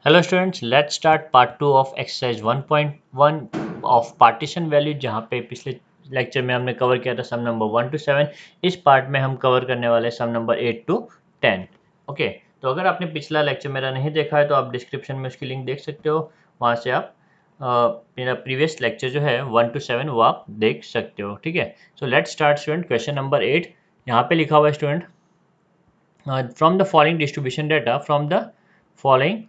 Hello students, let's start part 2 of exercise 1.1 of partition value. जहाँ पे पिछले lecture में हमने कवर किया था सम नंबर 1 to 7। इस पार्ट में हम कवर करने वाले सम नंबर 8 to 10। ओके, तो अगर आपने पिछला लेक्चर मेरा नहीं देखा है तो आप डिस्क्रिप्शन में उसकी लिंक देख सकते हो। वहाँ से आप मेरा प्रीवियस लेक्चर जो है 1 to 7 वो आप देख सकते हो। ठीक है, so let's start student. Question number 8 यहाँ पे लिखा हुआ है student, from the following distribution data from the following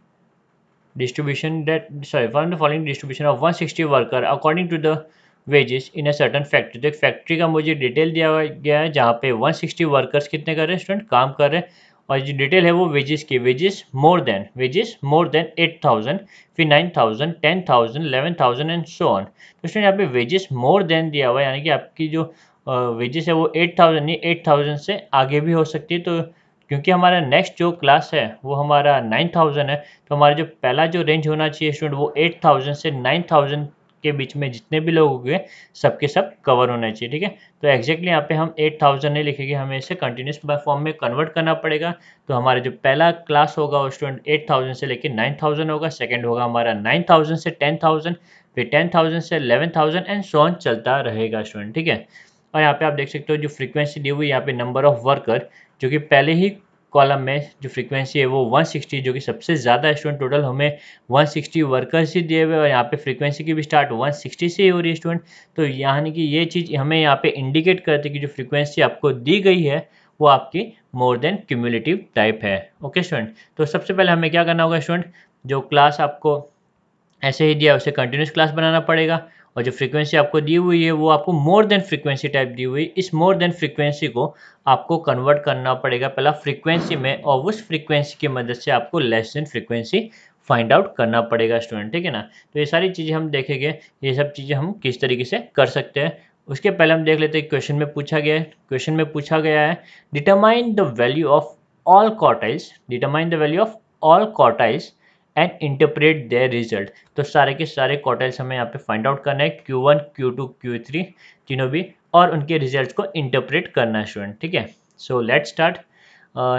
distribution of 160 worker according to the wages in a certain factory. तो एक फैक्ट्री का मुझे डिटेल दिया गया है जहाँ पे 160 वर्कर्स कितने कर रहे हैं स्टूडेंट, काम कर रहे हैं। और जो डिटेल है वो वेजेस की, वेजेस मोर देन 8,000, फिर 9,000, 10,000, 11,000 एंड सो ऑन। तो स्टूडेंट यहाँ पे वेजेस मोर देन दिया हुआ है, यानी कि आपकी जो वेजेस है वो 8,000 नहीं 8,000 से आगे भी हो सकती है। तो क्योंकि हमारा नेक्स्ट जो क्लास है वो हमारा 9,000 है, तो हमारा जो पहला जो रेंज होना चाहिए स्टूडेंट वो 8,000 से 9,000 के बीच में जितने भी लोग होंगे सबके सब कवर होना चाहिए। ठीक है, तो एक्जैक्टली यहाँ पे हम 8,000 नहीं लिखेंगे, हमें इसे कंटिन्यूस फॉर्म में कन्वर्ट करना पड़ेगा। तो हमारा जो पहला क्लास होगा वो स्टूडेंट 8,000 से लेकर 9,000 होगा, सेकंड होगा हमारा 9,000 से 10,000, फिर 10,000 से 11,000 एंड सो ऑन चलता रहेगा स्टूडेंट। ठीक है, और यहाँ पे आप देख सकते हो जो फ्रीक्वेंसी दी हुई है यहाँ पे नंबर ऑफ वर्कर, जो कि पहले ही कॉलम में जो फ्रीक्वेंसी है वो 160, जो कि सबसे ज़्यादा स्टूडेंट, टोटल हमें 160 वर्कर्स ही दिए हुए और यहाँ पे फ्रीक्वेंसी की भी स्टार्ट 160 से ही हो रही है स्टूडेंट। तो यानी कि ये चीज़ हमें यहाँ पे इंडिकेट करती है कि जो फ्रीक्वेंसी आपको दी गई है वो आपकी मोर देन क्यूमुलेटिव टाइप है। ओके स्टूडेंट, तो सबसे पहले हमें क्या करना होगा स्टूडेंट, जो क्लास आपको ऐसे ही दिया उसे कंटिन्यूस क्लास बनाना पड़ेगा। और जो फ्रीक्वेंसी आपको दी हुई है वो आपको मोर देन फ्रीक्वेंसी टाइप दी हुई, इस मोर देन फ्रीक्वेंसी को आपको कन्वर्ट करना पड़ेगा पहला फ्रीक्वेंसी में, और उस फ्रीक्वेंसी की मदद से आपको less than frequency find out करना पड़ेगा स्टूडेंट। ठीक है ना, तो ये सारी चीज़ें हम देखेंगे, ये सब चीज़ें हम किस तरीके से कर सकते हैं। उसके पहले हम देख लेते हैं क्वेश्चन में पूछा गया है। क्वेश्चन में पूछा गया है determine the value of all quartiles, determine the value of all quartiles and interpret there result. तो सारे के सारे क्वार्टाइल्स हमें यहाँ पे फाइंड आउट करना है, Q1, Q2, Q3 तीनों भी, और उनके रिजल्ट्स को इंटरप्रेट करना है स्टूडेंट। ठीक है, सो लेट्स स्टार्ट।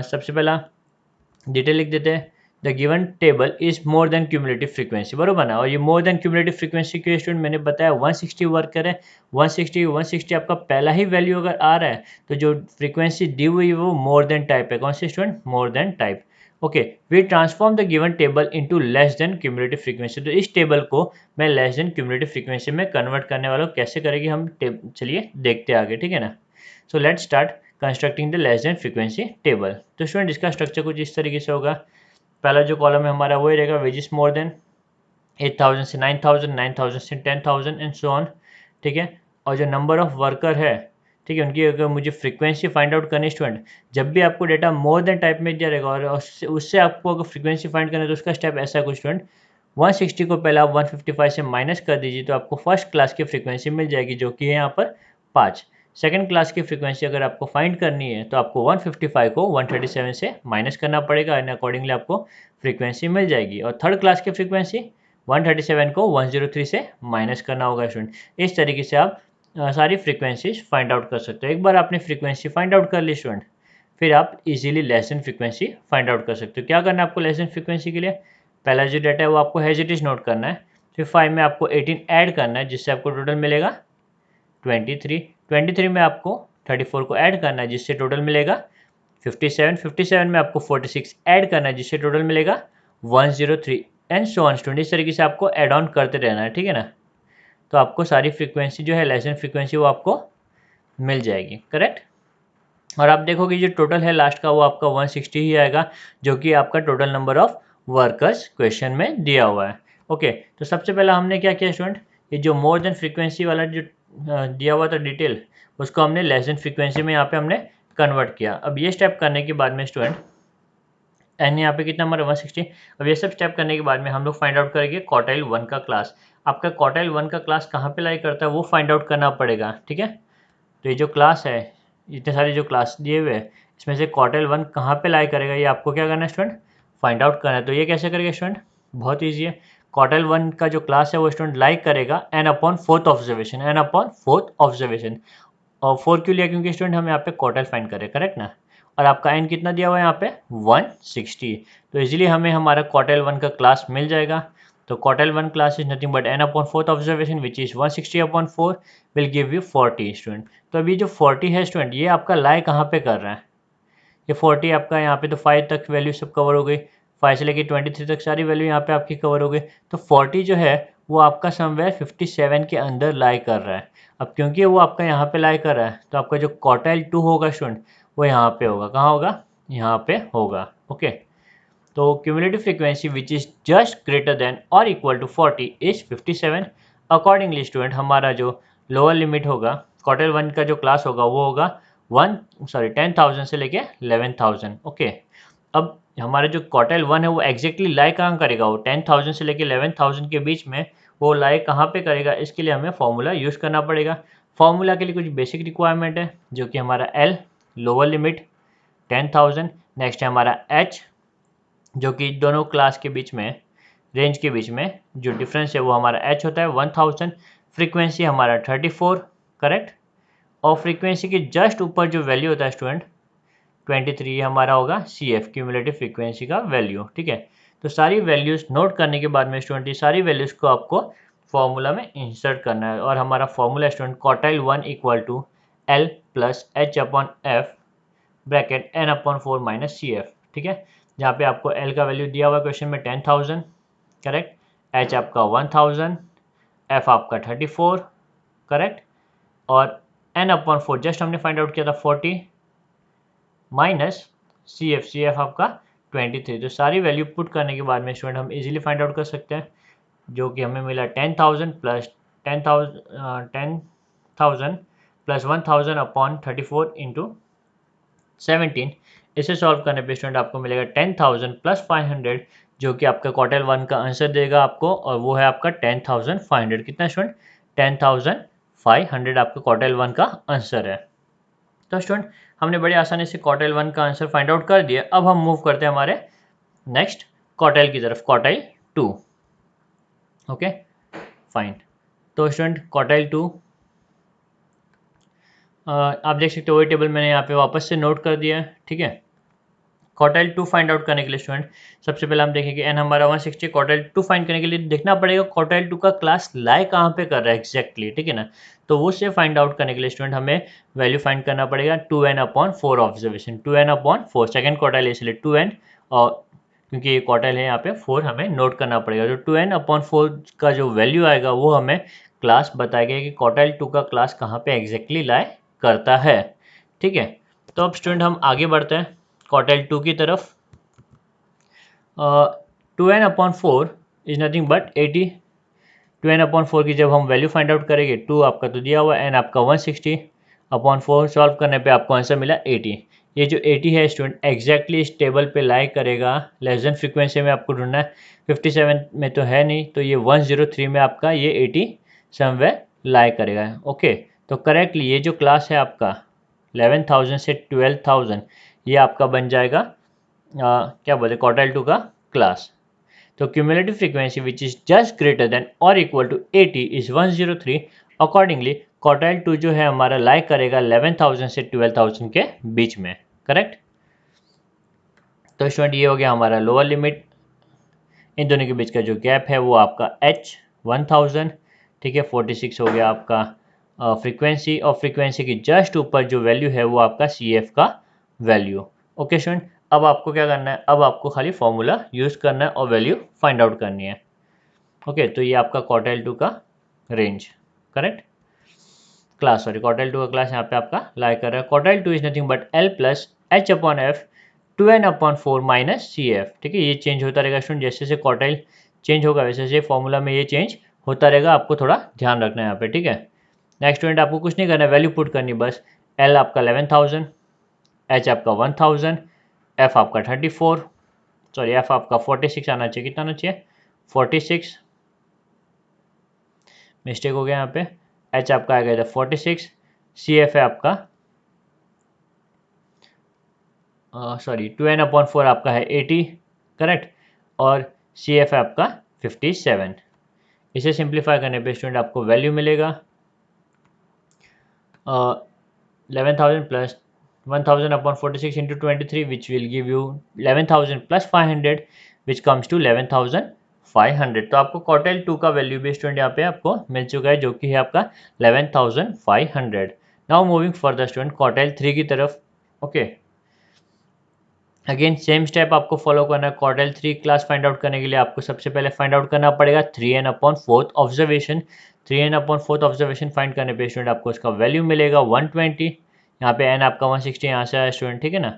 सबसे पहला डिटेल लिख देते हैं, the given table is more than cumulative frequency, बरोबर ना। और ये मोर देन क्यूमुलेटिव फ्रीक्वेंसी क्यों स्टूडेंट, मैंने बताया 160 वर्कर है, 160 आपका पहला ही वैल्यू अगर आ रहा है तो जो फ्रीक्वेंसी दी हुई है वो मोर देन टाइप है। कौन सी student, more than type. Okay, we transform the given table into less than cumulative frequency. तो इस टेबल को मैं लेस देन क्यूमुलेटिव फ्रीक्वेंसी में कन्वर्ट करने वाला हूँ। कैसे करेंगे हम, चलिए देखते हैं आगे। ठीक है ना, सो let's start constructing the less than frequency table. तो स्टूडेंट इसका स्ट्रक्चर कुछ इस तरीके से होगा। पहला जो कॉलम है हमारा वही रहेगा, वेजेस मोर देन 8,000 से 9,000, 9,000 से 10,000 एंड सो ऑन। ठीक है, और जो नंबर ऑफ वर्कर है, ठीक है, उनकी अगर मुझे फ्रीक्वेंसी फाइंड आउट करनी स्टूडेंट, जब भी आपको डेटा मोर देन टाइप में दिया रहेगा और उससे आपको अगर फ्रीक्वेंसी फाइंड करना है तो उसका स्टेप ऐसा है कुछ स्टूडेंट, 160 को पहले आप 155 से माइनस कर दीजिए तो आपको फर्स्ट क्लास की फ्रीक्वेंसी मिल जाएगी, जो कि है यहाँ पर 5। सेकंड क्लास की फ्रीक्वेंसी अगर आपको फाइंड करनी है तो आपको 155 को 137 से माइनस करना पड़ेगा, एंड अकॉर्डिंगली आपको फ्रीक्वेंसी मिल जाएगी। और थर्ड क्लास की फ्रीक्वेंसी 137 को 103 से माइनस करना होगा स्टूडेंट। इस तरीके से आप सारी फ्रीक्वेंसीज फाइंड आउट कर सकते हो। एक बार आपने फ्रीक्वेंसी फाइंड आउट कर ली स्टूडेंट, फिर आप easily less than frequency find out कर सकते हो। क्या करना है आपको लेस देन फ्रीक्वेंसी के लिए, पहला जो डाटा है वो आपको एज इट इज नोट करना है, फिर 5 में आपको 18 ऐड करना है जिससे आपको टोटल मिलेगा 23, 23 में आपको 34 को ऐड करना है जिससे टोटल मिलेगा 57, 57 में आपको 46 ऐड करना है जिससे टोटल मिलेगा 103 एंड सो ऑन स्टूडेंट। इस तरीके से आपको ऐड ऑन करते रहना है। ठीक है ना, तो आपको सारी फ्रीक्वेंसी जो है लेस देन फ्रीक्वेंसी वो आपको मिल जाएगी, करेक्ट। और आप देखोगे जो टोटल है लास्ट का वो आपका 160 ही आएगा, जो कि आपका total number of workers question में दिया हुआ है। ओके, तो सबसे पहले हमने क्या किया स्टूडेंट, ये जो मोर देन फ्रीक्वेंसी वाला जो दिया हुआ था डिटेल, उसको हमने लेस देन फ्रीक्वेंसी में यहाँ पे हमने कन्वर्ट किया। अब ये स्टेप करने के बाद में स्टूडेंट एन यहाँ पे कितना हमारा 160। अब ये सब स्टेप करने के बाद में हम लोग फाइंड आउट करेंगे क्वार्टाइल 1 का क्लास। आपका क्वार्टाइल 1 का क्लास कहाँ पे लाई करता है वो फाइंड आउट करना पड़ेगा। ठीक है, तो ये जो क्लास है, इतने सारे जो क्लास दिए हुए हैं, इसमें से क्वार्टाइल 1 कहाँ पे लाई करेगा ये आपको क्या करना है स्टूडेंट, फाइंड आउट करना है। तो ये कैसे करेगा स्टूडेंट, बहुत ईजी है। क्वार्टाइल 1 का जो क्लास है वो स्टूडेंट लाई करेगा n upon fourth observation, n upon fourth observation. और 4 क्यों लिया, क्योंकि स्टूडेंट हम यहाँ पे क्वार्टाइल फाइंड करें, करेक्ट ना। और आपका n कितना दिया हुआ है यहाँ पे 160। तो इजीली हमें हमारा क्वार्टाइल 1 का क्लास मिल जाएगा। तो quartile 1 class is nothing but n upon fourth observation which is 160 upon 4 will give you 40 student. तो अभी जो 40 है स्टूडेंट, ये आपका लाई कहाँ पे कर रहा है? ये 40 आपका यहाँ पे तो 5 तक वैल्यू सब कवर हो गई, 5 से लेके 23 तक सारी वैल्यू यहाँ पे आपकी कवर हो गई। तो 40 जो है वो आपका समवेयर 57 के अंदर लाई कर रहा है। अब क्योंकि वो आपका यहाँ पे लाई कर रहा है तो आपका जो क्वार्टाइल 2 होगा स्टूडेंट वो यहाँ पे होगा। कहाँ होगा? यहाँ पे होगा। ओके, तो cumulative frequency which is just greater than और equal to 40 is 57। Accordingly student हमारा जो लोअर लिमिट होगा क्वार्टाइल 1 का जो क्लास होगा वो होगा 10,000 से लेके 11,000। ओके, अब हमारा जो क्वार्टाइल 1 है वो एग्जैक्टली लाई कहाँ करेगा? वो 10,000 से लेके 11,000 के बीच में वो लाई कहाँ पे करेगा? इसके लिए हमें फॉर्मूला यूज़ करना पड़ेगा। फॉर्मूला के लिए कुछ बेसिक रिक्वायरमेंट है जो कि हमारा एल लोअर लिमिट 10,000, नेक्स्ट है हमारा एच जो कि दोनों क्लास के बीच में रेंज के बीच में जो डिफरेंस है वो हमारा एच होता है 1000, फ्रीक्वेंसी हमारा 34 करेक्ट, और फ्रीक्वेंसी के जस्ट ऊपर जो वैल्यू होता है स्टूडेंट 23 हमारा होगा सी एफ क्यूमुलेटिव फ्रीक्वेंसी का वैल्यू। ठीक है, तो सारी वैल्यूज़ नोट करने के बाद में स्टूडेंट ये सारी वैल्यूज़ को आपको फॉर्मूला में इंसर्ट करना है। और हमारा formula student quartile 1 equal to L plus H upon F bracket n upon 4 minus C F. ठीक है, जहाँ पे आपको एल का वैल्यू दिया हुआ क्वेश्चन में 10,000 करेक्ट, एच आपका 1000, एफ आपका 34 करेक्ट, और एन अपॉन 4 जस्ट हमने फाइंड आउट किया था 40 माइनस सी एफ आपका 23। तो सारी वैल्यू पुट करने के बाद में स्टूडेंट हम इजीली फाइंड आउट कर सकते हैं, जो कि हमें मिला 10,000 प्लस 10,000 प्लस 1000 अपॉन 34 इंटू 17। इसे सॉल्व करने पे स्टूडेंट आपको मिलेगा 10,000 प्लस 500 जो कि आपका क्वार्टाइल 1 का आंसर देगा आपको, और वो है आपका 10,500। कितना स्टूडेंट? 10,500 आपका क्वार्टाइल 1 का आंसर है। तो स्टूडेंट हमने बड़ी आसानी से क्वार्टाइल 1 का आंसर फाइंड आउट कर दिया। अब हम मूव करते हैं हमारे नेक्स्ट क्वार्टाइल की तरफ, क्वार्टाइल 2। ओके फाइन, तो स्टूडेंट क्वार्टाइल 2 आप देख सकते हो वही टेबल मैंने यहाँ पे वापस से नोट कर दिया है। ठीक है, क्वार्टाइल 2 फाइंड आउट करने के लिए स्टूडेंट सबसे पहले हम देखेंगे एन हमारा 160, क्वार्टाइल 2 फाइंड करने के लिए देखना पड़ेगा क्वार्टाइल 2 का क्लास लाई कहाँ पे कर रहा है एग्जैक्टली। ठीक है ना, तो वो से फाइंड आउट करने के लिए स्टूडेंट हमें वैल्यू फाइंड करना पड़ेगा 2n upon 4 observation, 2n upon 4 second quartile है इसलिए 2n, और क्योंकि ये क्वार्टाइल है यहाँ पे 4 हमें नोट करना पड़ेगा। जो 2n अपॉन 4 का जो वैल्यू आएगा वो हमें क्लास बताएगा कि क्वार्टाइल 2 का क्लास कहाँ पे एग्जैक्टली लाई करता है। ठीक है, तो अब स्टूडेंट हम आगे बढ़ते हैं क्वार्टाइल 2 की तरफ। 2n upon 4 is nothing but 80। 2n upon 4 की जब हम वैल्यू फाइंड आउट करेंगे, 2 आपका तो दिया हुआ है, n आपका 160 अपॉन 4 सॉल्व करने पे आपको आंसर मिला 80। ये जो 80 है स्टूडेंट एग्जैक्टली इस टेबल पे लाई करेगा, लेस देन फ्रीक्वेंसी में आपको ढूंढना है, 57 में तो है नहीं, तो ये 103 में आपका ये 80 समवेयर लाई करेगा। ओके, तो करेक्टली ये जो क्लास है आपका 11,000 से 12,000 ये आपका बन जाएगा क्या बोले क्वार्टाइल 2 का क्लास। तो cumulative frequency which is just greater than और equal to 80 is 103। Accordingly quartile 2 जो है हमारा लाई करेगा 11,000 से 12,000 के बीच में करेक्ट। तो स्टूडेंट ये हो गया हमारा लोअर लिमिट, इन दोनों के बीच का जो गैप है वो आपका h 1000। ठीक है, 46 हो गया आपका फ्रीक्वेंसी, और फ्रीक्वेंसी की जस्ट ऊपर जो वैल्यू है वो आपका सी एफ का वैल्यू। ओके स्टूडेंट, अब आपको क्या करना है, अब आपको खाली फॉर्मूला यूज़ करना है और वैल्यू फाइंड आउट करनी है। ओके, तो ये आपका क्वार्टाइल 2 का range correct class, sorry quartile 2 का क्लास यहाँ पे आपका लाई कर रहा है। Quartile 2 is nothing but L plus H upon F 2n upon 4 minus C F. ठीक है, ये चेंज होता रहेगा स्टूडेंट, जैसे जैसे क्वार्टाइल चेंज होगा वैसे वैसे फॉर्मूला में ये चेंज होता रहेगा, आपको थोड़ा ध्यान रखना है यहाँ पे। ठीक है, नेक्स्ट स्टूडेंट आपको कुछ नहीं करना है, वैल्यू पुट करनी बस, एल आपका 11,000, एच आपका 1000, एफ आपका 34, सॉरी एफ आपका 46 आना चाहिए, कितना आना चाहिए 46, मिस्टेक हो गया यहाँ पे, एच आपका आ गया था 46, सी एफ है आपका सॉरी 2n अपॉन 4 आपका है 80 करेक्ट, और सी एफ है आपका 57। इसे सिंप्लीफाई करने पे स्टूडेंट आपको वैल्यू मिलेगा 11,000 plus 1000 upon 46 into 23 which will give you 11,000 plus 500 which comes to 11,500। तो आपको क्वार्टाइल 2 का वैल्यू भी स्टूडेंट यहाँ पे आपको मिल चुका है जो कि है आपका 11,500। Now moving further student quartile 3 की तरफ। ओके, अगेन सेम स्टेप आपको फॉलो करना है। क्वार्टाइल 3 क्लास फाइंड आउट करने के लिए आपको सबसे पहले फाइंड आउट करना पड़ेगा 3n upon fourth observation. 3n upon fourth observation find करने पे स्टूडेंट आपको उसका वैल्यू मिलेगा 120। यहाँ पे n आपका 160 यहाँ से आया स्टूडेंट, ठीक है ना।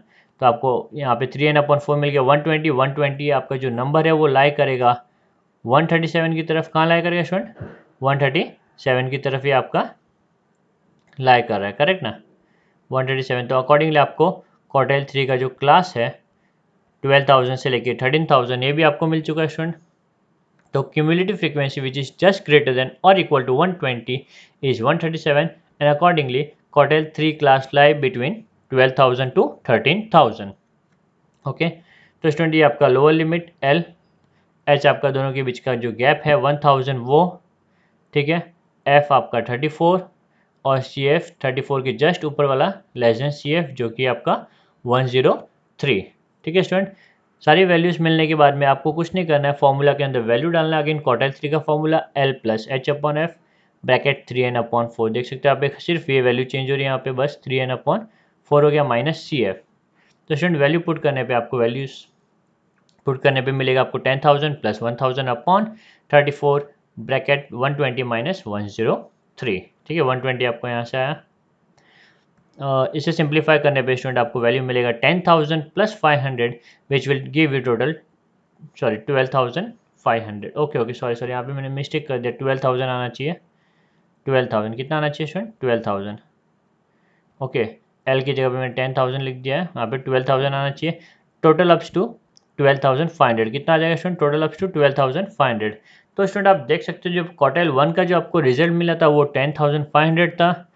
तो आपको यहाँ पे 3n अपॉन 4 मिल गया 120। 120 आपका जो नंबर है वो लाई करेगा 137 की तरफ। कहाँ लाई करेगा स्टूडेंट? 137 की तरफ ही आपका लाई कर रहा है, करेक्ट ना, 137। तो अकॉर्डिंगली आपको क्वार्टाइल 3 का जो क्लास है 12,000 से लेके 13,000 ये भी आपको मिल चुका है स्टूडेंट। तो cumulative frequency which is just greater than और equal to 120 is 137 and accordingly quartile 3 class lie between 12,000 to 13,000। Okay, तो स्टूडेंट ये आपका लोअर लिमिट एल एच आपका दोनों के बीच का जो गैप है 1000 वो, ठीक है, एफ आपका 34 और सी एफ 34 के जस्ट ऊपर वाला लेस देन सी एफ जो कि आपका 103। ठीक है स्टूडेंट, सारी वैल्यूज मिलने के बाद में आपको कुछ नहीं करना है, फॉर्मूला के अंदर वैल्यू डालना है। अगेन क्वार्टाइल 3 का formula L plus H upon F bracket 3n upon 4। देख सकते हैं आप, एक सिर्फ ये वैल्यू चेंज हो रही है यहाँ पे, बस 3n अपॉन 4 हो गया माइनस सी एफ। तो स्टूडेंट वैल्यू पुट करने पे आपको वैल्यूज पुट करने पे मिलेगा आपको 10,000 प्लस 1,000 अपॉन 34 ब्रैकेट 120 माइनस 103। ठीक है, 120 आपको यहाँ से आया। इसे सिंप्लीफाई करने पे स्टूडेंट आपको वैल्यू मिलेगा 10,000 plus 500 which will give you total 12,500। Okay sorry यहाँ पे मैंने मिस्टेक कर दिया, 12,000 आना चाहिए। 12,000 कितना आना चाहिए स्टूडेंट? 12,000। ओके, एल की जगह पे मैंने 10,000 लिख दिया है, यहाँ पे 12,000 आना चाहिए। टोटल अप्स टू 12,500 कितना आ जाएगा स्टूडेंट? Total ups to 12,500। तो स्टूडेंट आप देख सकते हो जो क्वार्टाइल 1 का जो आपको रिजल्ट मिला था वो 10,500 था।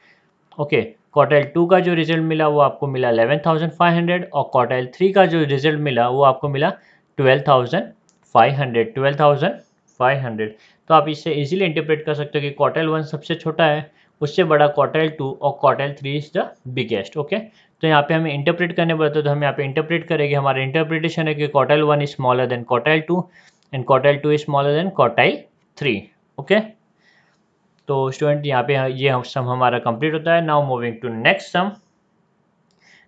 ओके, क्वार्टाइल 2 का जो रिजल्ट मिला वो आपको मिला 11,500 और क्वार्टाइल 3 का जो रिजल्ट मिला वो आपको मिला 12,500। तो आप इससे इजीली इंटरप्रेट कर सकते हो कि क्वार्टाइल 1 सबसे छोटा है, उससे बड़ा क्वार्टाइल 2 और quartile 3 is the biggest. Okay, तो यहाँ पे हमें इंटरप्रेट करने पड़ते तो हम यहाँ पे इंटरप्रेट करेंगे। हमारा इंटरप्रिटेशन है कि quartile 1 is smaller than quartile 2 and quartile 2 is smaller than quartile 3। Okay, तो स्टूडेंट यहाँ पे ये सम हमारा कंप्लीट होता है। Now moving to next sum,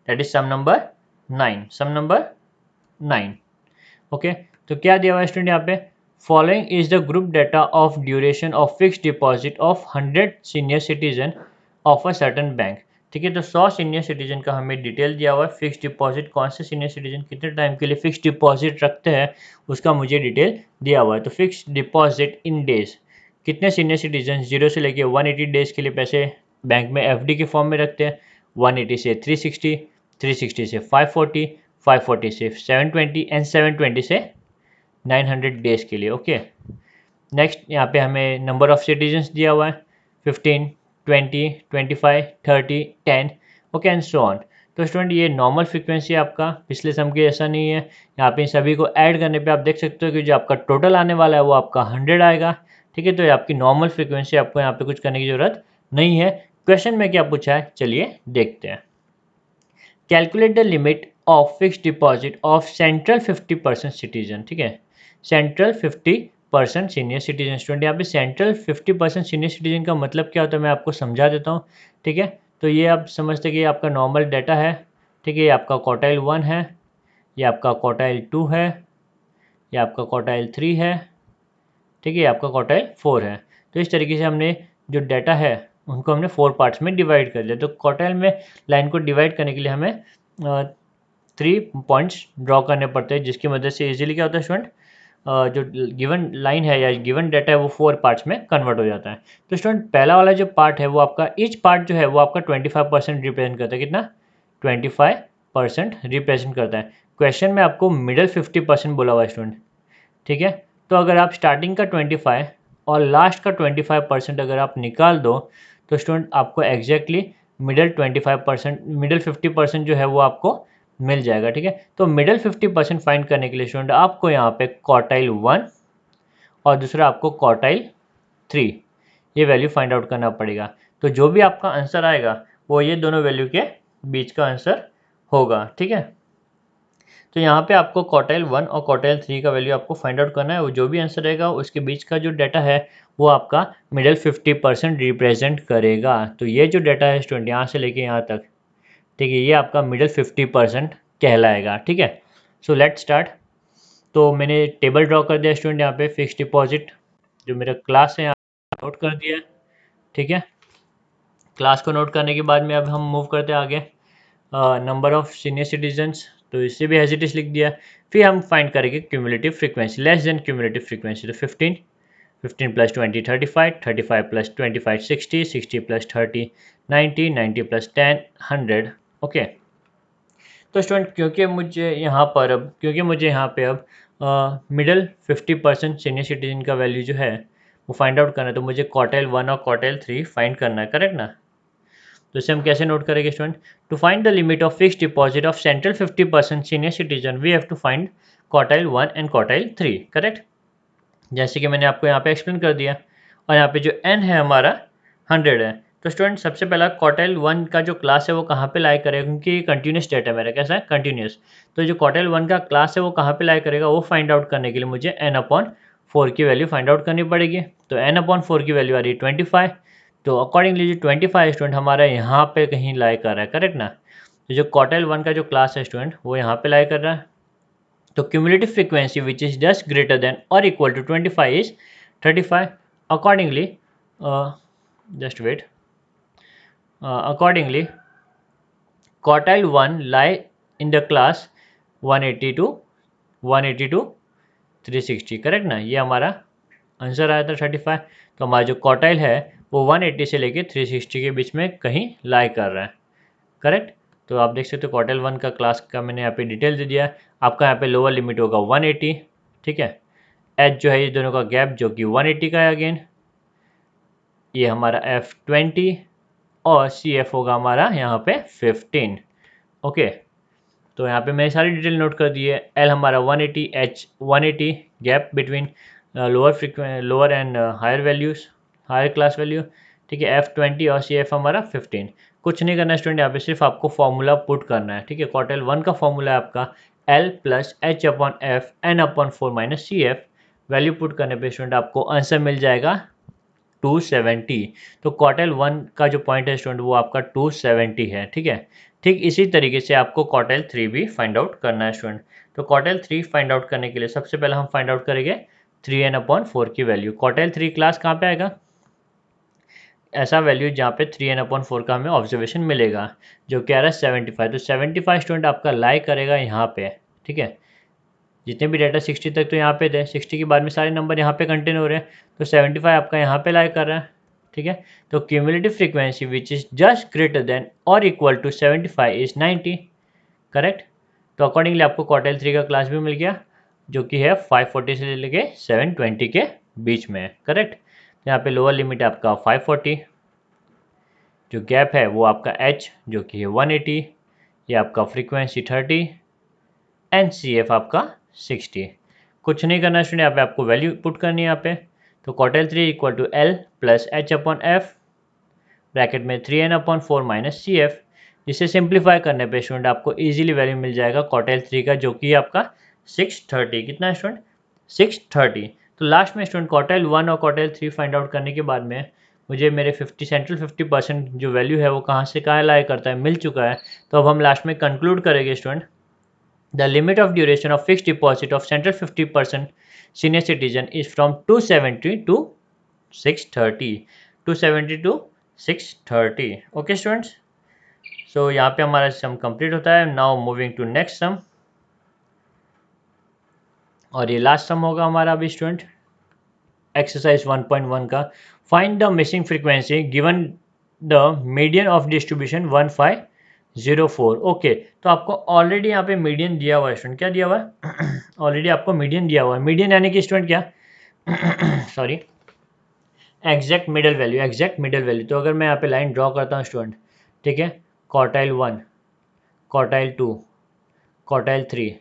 that is sum number 9। Sum number 9। Okay, तो क्या दिया हुआ है स्टूडेंट यहाँ पे? Following is the group data of duration of fix deposit of 100 senior citizen of a certain bank. ठीक है, तो 100 सीनियर सिटीजन का हमें डिटेल दिया हुआ है। फिक्स डिपॉजिट कौन से सीनियर सिटीजन कितने टाइम के लिए फिक्स डिपॉजिट रखते हैं उसका मुझे डिटेल दिया हुआ है। तो फिक्स डिपॉजिट इन डेज, कितने सीनियर सिटीजन 0 से लेके 180 डेज के लिए पैसे बैंक में एफडी के फॉर्म में रखते हैं? 180 से 360, 360 से 540, 540 से 720 एंड 720 से 900 डेज के लिए। ओके, नेक्स्ट यहाँ पे हमें नंबर ऑफ सिटीजन्स दिया हुआ है 15, 20, 25, 30, 10। Okay and so on. तो स्टूडेंट ये नॉर्मल फ्रीक्वेंसी आपका पिछले सम के ऐसा नहीं है। यहाँ पे सभी को ऐड करने पे आप देख सकते हो कि जो आपका टोटल आने वाला है वो आपका 100 आएगा। ठीक है, तो ये आपकी नॉर्मल फ्रीक्वेंसी, आपको यहाँ पे कुछ करने की जरूरत नहीं है। क्वेश्चन में क्या पूछा है चलिए देखते हैं। Calculate the limit of fix deposit of central 50% citizen. ठीक है, सेंट्रल 50% सीनियर सिटीजन। स्टूडेंट यहाँ पे सेंट्रल 50% सीनियर सिटीजन का मतलब क्या होता है मैं आपको समझा देता हूँ। ठीक है, तो ये आप समझते कि ये आपका नॉर्मल डाटा है। ठीक है, ये आपका क्वार्टाइल 1 है, ये आपका क्वार्टाइल 2 है, ये आपका क्वार्टाइल 3 है, ठीक है, ये आपका क्वार्टाइल 4 है। तो इस तरीके से हमने जो डाटा है उनको हमने 4 पार्ट्स में डिवाइड कर लिया। तो क्वार्टाइल में लाइन को डिवाइड करने के लिए हमें 3 पॉइंट्स ड्रॉ करने पड़ते हैं, जिसकी मदद से इजीली क्या होता है स्टूडेंट, जो गिवन लाइन है या गिवन डाटा है वो 4 पार्ट्स में कन्वर्ट हो जाता है। तो स्टूडेंट पहला वाला जो पार्ट है वो आपका, ईच पार्ट जो है वो आपका 25% रिप्रेजेंट करता है। कितना? 25% रिप्रेजेंट करता है। क्वेश्चन में आपको मिडल 50% बोला हुआ है स्टूडेंट। ठीक है, तो अगर आप स्टार्टिंग का 25 और लास्ट का 25% अगर आप निकाल दो तो स्टूडेंट आपको एग्जैक्टली मिडल 25%, मिडल 50% जो है वो आपको मिल जाएगा। ठीक है, तो मिडल 50% फाइंड करने के लिए स्टूडेंट आपको यहाँ पे क्वार्टाइल 1 और दूसरा आपको क्वार्टाइल 3 ये वैल्यू फाइंड आउट करना पड़ेगा। तो जो भी आपका आंसर आएगा वो ये दोनों वैल्यू के बीच का आंसर होगा, ठीक है। तो यहाँ पे आपको क्वार्टाइल 1 और क्वार्टाइल 3 का वैल्यू आपको फाइंड आउट करना है। वो जो भी आंसर रहेगा उसके बीच का जो डाटा है वो आपका मिडल 50% रिप्रेजेंट करेगा। तो ये जो डाटा है स्टूडेंट यहाँ से लेके यहाँ तक, ठीक है, ये आपका मिडल 50% कहलाएगा, ठीक है। So let start. तो मैंने टेबल ड्रॉ कर दिया स्टूडेंट, यहाँ पे फिक्स डिपॉजिट जो मेरा क्लास है यहाँ नोट कर दिया, ठीक है। क्लास को नोट करने के बाद में अब हम मूव करते हैं आगे। नंबर ऑफ सीनियर सिटीजन्स, तो इससे भी एज इट इज लिख दिया। फिर हम फाइंड करेंगे cumulative frequency, less than cumulative frequency, तो 15, 15 plus 20 35, 35 plus 25 60, 60 plus 30 90, 90 plus 10 100। Okay, तो स्टूडेंट क्योंकि मुझे यहाँ पे अब मिडल 50% सीनियर सिटीजन का वैल्यू जो है वो फाइंड आउट करना है, तो मुझे क्वार्टाइल 1 और क्वार्टाइल 3 फाइंड करना है, करेक्ट ना। तो इसे हम कैसे नोट करेंगे student, to find the limit of fix deposit of central 50% senior citizen we have to find quartile 1 and quartile 3, correct. जैसे कि मैंने आपको यहाँ पे एक्सप्लेन कर दिया। और यहाँ पे जो n है हमारा 100 है। तो स्टूडेंट सबसे पहला क्वार्टाइल 1 का जो क्लास है वो कहाँ पे लाई करेगा, क्योंकि कंटिन्यूस डेटा मेरा कैसा है, कंटिन्यूस। तो जो क्वार्टाइल 1 का क्लास है वो कहाँ पे लाई करेगा, वो फाइंड आउट करने के लिए मुझे n/4 की वैल्यू फाइंड आउट करनी पड़ेगी। तो n/4 की वैल्यू आ रही है 25। तो अकॉर्डिंगली जो 25 स्टूडेंट हमारा यहाँ पे कहीं लाई कर रहा है, करेक्ट ना। तो जो क्वार्टाइल 1 का जो क्लास है स्टूडेंट वो यहाँ पे लाई कर रहा है। तो cumulative frequency which is just greater than or equal to 25 is 35. Accordingly, just wait. Accordingly, quartile 1 lie in the class 180 to 360, correct ना। ये हमारा आंसर आया था 35। तो हमारा जो क्वार्टाइल है वो 180 से लेके 360 के बीच में कहीं लाई कर रहा है, करेक्ट। तो आप देख सकते हो क्वार्टाइल 1 का क्लास का मैंने यहाँ पे डिटेल दे दिया है। आपका यहाँ पे लोअर लिमिट होगा 180, ठीक है। एच जो है ये दोनों का गैप जो कि 180 का है अगेन, ये हमारा F20 और CF होगा हमारा यहाँ पे 15। ओके, तो यहाँ पे मैंने सारी डिटेल नोट कर दी है। L हमारा 180, H 180, gap between lower and higher values, higher class value, ठीक है। F20 और CF हमारा 15। कुछ नहीं करना है स्टूडेंट, यहाँ पे सिर्फ आपको फॉर्मूला पुट करना है, ठीक है। क्वार्टाइल 1 का फॉर्मूला है आपका L plus H/F n/4 minus CF। Value put करने पे स्टूडेंट आपको आंसर मिल जाएगा 270। तो क्वार्टाइल 1 का जो पॉइंट है स्टूडेंट वो आपका 270 है, ठीक है। ठीक इसी तरीके से आपको क्वार्टाइल 3 भी फाइंड आउट करना है स्टूडेंट। तो क्वार्टाइल 3 फाइंड आउट करने के लिए सबसे पहले हम फाइंड आउट करेंगे 3n/4 की वैल्यू। क्वार्टाइल 3 क्लास कहाँ पे आएगा, ऐसा वैल्यू जहाँ पे 3n/4 का हमें ऑब्जर्वेशन मिलेगा, जो कि आ रहा है 75। तो 75 स्टूडेंट आपका लाई करेगा यहाँ पे, ठीक है। जितने भी डाटा 60 तक तो यहाँ पे थे, 60 के बाद में सारे नंबर यहाँ पे कंटेन हो रहे हैं, तो 75 आपका यहाँ पे लाई कर रहा है, ठीक है। तो cumulative frequency which is just greater than और इक्वल टू 75 इज 90, करेक्ट। तो अकॉर्डिंगली आपको क्वार्टाइल 3 का क्लास भी मिल गया, जो कि है 540 से लेके 720 के बीच में, करेक्ट। तो यहाँ पे लोअर लिमिट है आपका 540, जो गैप है वो आपका H जो कि है 180, ये आपका फ्रीक्वेंसी 30 एंड CF आपका 60। कुछ नहीं करना स्टूडेंट, यहाँ पे आपको वैल्यू पुट करनी है यहाँ पे। तो quartile 3 equal to L plus H/F bracket में 3n/4 माइनस CF, जिसे सिंप्लीफाई करने पे स्टूडेंट आपको इजीली वैल्यू मिल जाएगा क्वार्टाइल 3 का, जो कि आपका 630। कितना है स्टूडेंट, 630। तो लास्ट में स्टूडेंट क्वार्टाइल 1 और क्वार्टाइल 3 फाइंड आउट करने के बाद में मुझे मेरे 50 सेंट्रल 50% जो वैल्यू है वो कहाँ से कहाँ लाई करता है, मिल चुका है। तो अब हम लास्ट में कंक्लूड करेंगे student, the limit of duration of fixed deposit of central 50% senior citizen is from 270 to 630, 270 to 630। Okay students, so यहाँ पे हमारा सम कंप्लीट होता है। Now moving to next sum, और ये लास्ट सम होगा हमारा अभी स्टूडेंट एक्सरसाइज 1.1 का। Find the missing frequency given the median of distribution 1504। Okay, तो आपको ऑलरेडी यहाँ पे मीडियन दिया हुआ है स्टूडेंट, क्या दिया हुआ है ऑलरेडी आपको मीडियन दिया हुआ है। मीडियन यानी कि स्टूडेंट क्या sorry, exact middle value, exact middle value. तो अगर मैं यहाँ पे लाइन ड्रॉ करता हूँ स्टूडेंट, ठीक है, क्वार्टाइल 1, क्वार्टाइल 2, क्वार्टाइल 3,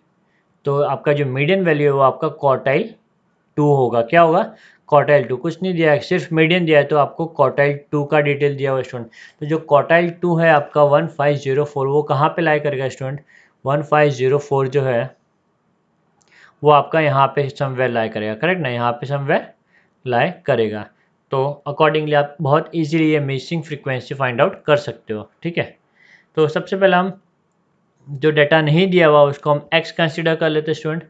तो आपका जो मीडियन वैल्यू है वो आपका क्वार्टाइल 2 होगा। क्या होगा? क्वार्टाइल 2। कुछ नहीं दिया है, सिर्फ मीडियन दिया है, तो आपको क्वार्टाइल 2 का डिटेल दिया हुआ स्टूडेंट। तो जो क्वार्टाइल 2 है आपका 1504, वो कहाँ पे लाई करेगा स्टूडेंट? 1504 जो है वो आपका यहाँ पे समवेयर लाई करेगा, करेक्ट ना? यहाँ पे समवेयर लाई करेगा। तो अकॉर्डिंगली आप बहुत इजीली ये मिसिंग फ्रीक्वेंसी फाइंड आउट कर सकते हो, ठीक है। तो सबसे पहले हम जो डाटा नहीं दिया हुआ उसको हम x कंसिडर कर लेते हैं स्टूडेंट,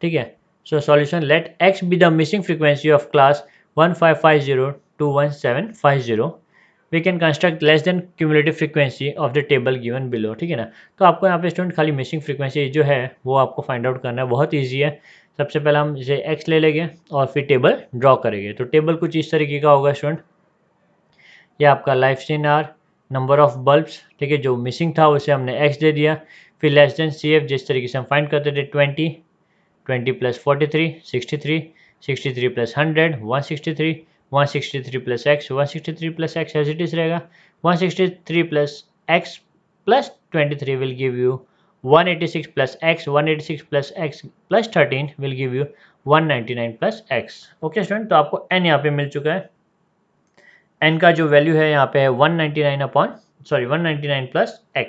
ठीक है। So solution, let x be the missing frequency of class 1550 to 1750। We can construct less than cumulative frequency of the table given below, ठीक है ना। तो आपको यहाँ पे स्टूडेंट खाली मिसिंग फ्रीक्वेंसी जो है वो आपको फाइंड आउट करना है, बहुत ईजी है। सबसे पहले हम इसे x ले लेंगे और फिर टेबल ड्रॉ करेंगे। तो टेबल कुछ इस तरीके का होगा स्टूडेंट, ये आपका लाइफ सीन आर, नंबर ऑफ बल्ब्स, ठीक है, जो मिसिंग था उसे हमने x दे दिया। फिर लेस देन CF, जिस तरीके से हम फाइंड करते थे 20 plus 43 63, 63 plus 100 163, 163 plus x 163 plus x as it is रहेगा। 163 plus x plus 23 will give you 186 plus x, 186 plus x plus 13 will give you 199 plus x। Okay student, तो आपको n यहाँ पे मिल चुका है। n का जो वैल्यू है यहाँ पे है 199 प्लस x,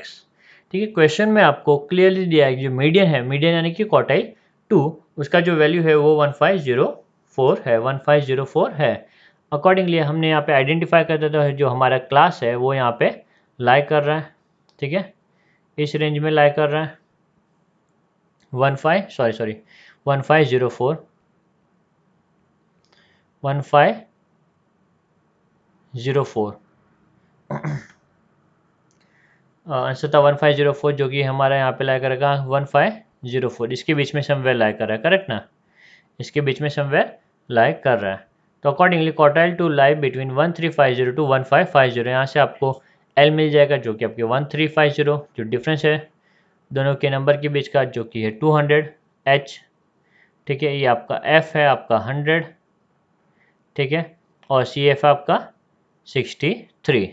ठीक है। क्वेश्चन में आपको क्लियरली दिया है कि जो मीडियन है, मीडियन यानी कि क्वार्टाइल 2, उसका जो वैल्यू है वो 1504 है, 1504 है। अकॉर्डिंगली हमने यहाँ पे आइडेंटिफाई कर देता है जो हमारा क्लास है वो यहाँ पे लाई कर रहा है, ठीक है, इस रेंज में लाई कर रहा है 1504 1504 आंसर था 1504, जो कि हमारा यहाँ पे लाई करेगा 1504, इसके बीच में समवेयर लाई कर रहा है, करेक्ट ना? इसके बीच में समवेयर लाई कर रहा है। तो accordingly quartile two lie between 1350 to 1550, यहाँ से आपको L मिल जाएगा जो कि आपके 1350, जो डिफरेंस है दोनों के नंबर के बीच का, जो कि है 200 H, ठीक है। ये आपका F है आपका 100, ठीक है, और CF आपका 63।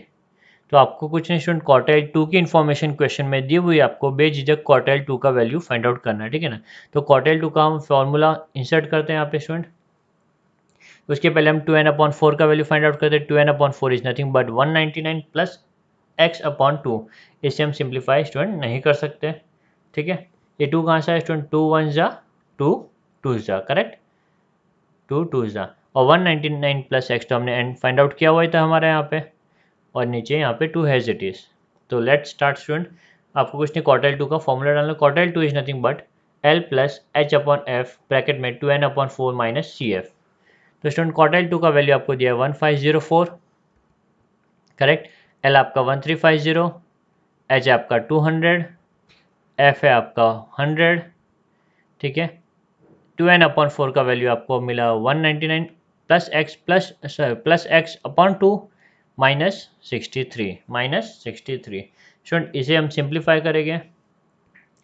तो आपको कुछ नहीं स्टूडेंट, क्वार्टाइल 2 की इन्फॉर्मेशन क्वेश्चन में दी हुई, आपको बेझिझक क्वार्टाइल 2 का वैल्यू फाइंड आउट करना है, ठीक है ना। तो क्वार्टाइल 2 का हम फॉर्मूला इंसर्ट करते हैं यहाँ पे स्टूडेंट। उसके पहले हम 2n/4 का वैल्यू फाइंड आउट करते हैं। 2n/4 is nothing but 199 plus x/2। इसे हम सिंप्लीफाई स्टूडेंट नहीं कर सकते, ठीक है। ये 2 कहाँ से है स्टूडेंट? 2 1 जा 2 2 जा, करेक्ट, 2 2 जा, और 199 प्लस x तो हमने फाइंड आउट किया हुआ था हमारे यहाँ पे, और नीचे यहाँ पे 2 हैज इट इज। तो लेट्स स्टार्ट स्टूडेंट। आपको कुछ नहीं, क्वार्टाइल 2 का फॉर्मूला डालना। Quartile 2 is nothing but L plus H/F bracket में 2n/4 माइनस CF। तो स्टूडेंट क्वार्टाइल 2 का वैल्यू आपको दिया है 1504, करेक्ट। L आपका 1350, H आपका 200, F है आपका 100, ठीक है। 2n/4 का वैल्यू आपको मिला 199 प्लस x/2 माइनस 63 स्टूडेंट, इसे हम सिंप्लीफाई करेंगे।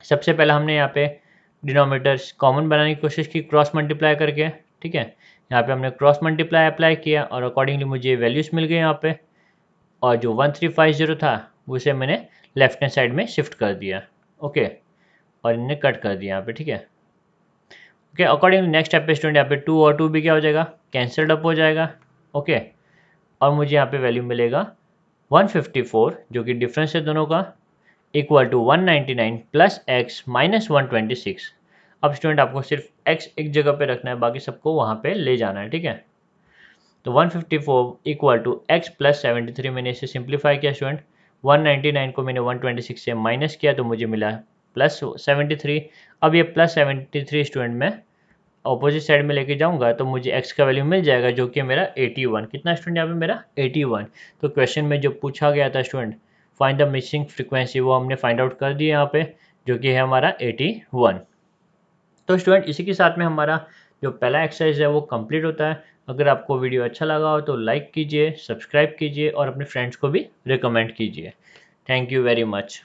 सबसे पहले हमने यहाँ पे डिनोमिनेटर्स कॉमन बनाने की कोशिश की क्रॉस मल्टीप्लाई करके, ठीक है। यहाँ पे हमने क्रॉस मल्टीप्लाई अप्लाई किया और अकॉर्डिंगली मुझे वैल्यूज़ मिल गए यहाँ पे, और जो 1350 था उसे मैंने लेफ्ट हैंड साइड में शिफ्ट कर दिया, ओके, और इन्हें कट कर दिया यहाँ पे, ठीक है। ओके, अकॉर्डिंगली नेक्स्ट स्टेप पे स्टूडेंट यहाँ पे 2 और 2 भी क्या हो जाएगा? कैंसल्ड अप हो जाएगा, ओके। और मुझे यहाँ पे वैल्यू मिलेगा 154, जो कि डिफरेंस है दोनों का, equal to 199 plus x minus 126। अब स्टूडेंट आपको सिर्फ x एक जगह पे रखना है, बाकी सबको वहाँ पे ले जाना है, ठीक है। तो 154 इक्वल टू x प्लस 73, मैंने इसे सिंप्लीफाई किया स्टूडेंट। 199 को मैंने 126 से माइनस किया तो मुझे मिला प्लस 73। अब ये प्लस 73 स्टूडेंट मैं ऑपोजिट साइड में लेके जाऊंगा तो मुझे x का वैल्यू मिल जाएगा, जो कि मेरा 81। कितना स्टूडेंट यहाँ पे मेरा? 81। तो क्वेश्चन में जो पूछा गया था student find the missing frequency, वो हमने फाइंड आउट कर दिया यहाँ पे, जो कि है हमारा 81। तो स्टूडेंट इसी के साथ में हमारा जो पहला एक्सरसाइज है वो कंप्लीट होता है। अगर आपको वीडियो अच्छा लगा हो तो लाइक कीजिए, सब्सक्राइब कीजिए और अपने फ्रेंड्स को भी रिकमेंड कीजिए। Thank you very much.